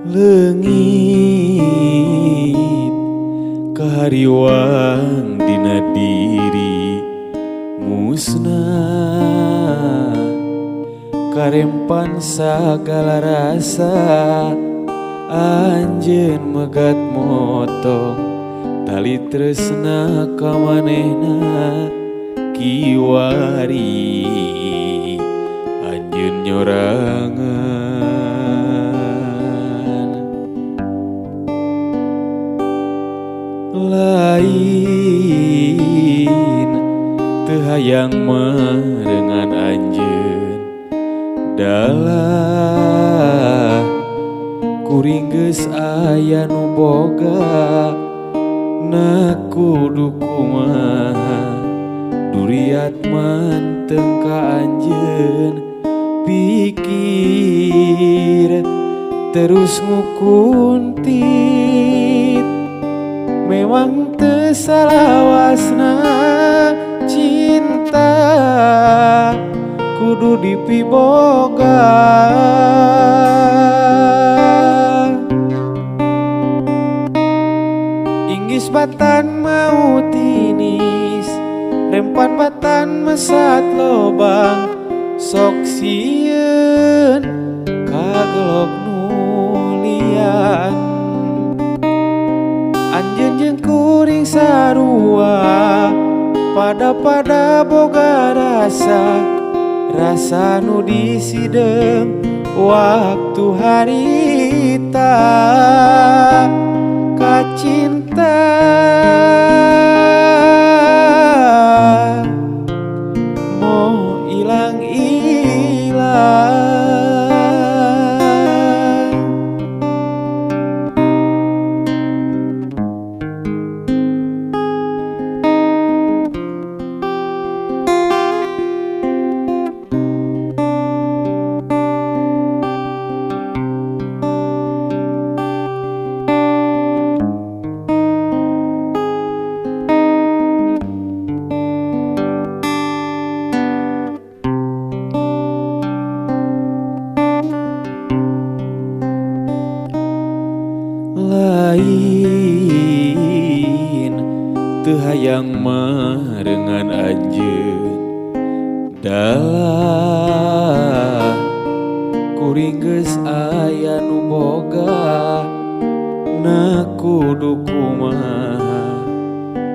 Leungit kahariwang dina diri musnah, karempan sagala rasa, anjeun megat motong tali tresna ka manehna kiwari anjeun nyorangan. Lain teu hayang merengan anjeun dalah kuring geus aya nu boga, na kudu kumaha duriat manteng ka anjeun, pikir terus ngukuntit. Memang teu salawasna cinta kudu dipiboga. Inggis batan mau tinis, rempan batan mesat lobang, sok sieun kagelok nulian. Anjeun jeung kuring sarua pada boga rasa, rasa nu disideng waktu harita kacinta. Mau ilang-ilang lain teu hayang marengan anjeun dalah kuring geus aya nu boga, na kudu kumaha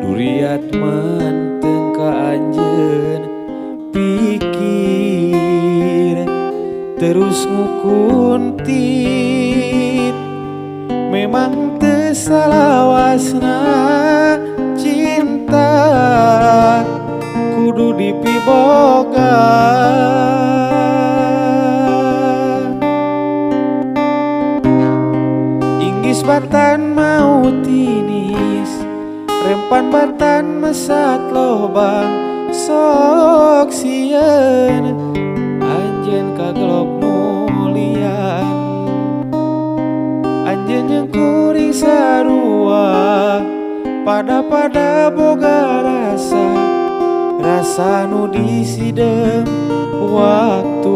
duriat manteng ka anjeun, pikir terus ngukuntit. Memang teu salawasna cinta kudu dipiboga. Inggis batan mau tinis, rempan batan mesat lobang, sok sieun anjeun kagelok nulian. Anjeun jeung kuring sarua pada boga rasa, rasa nu disideng waktu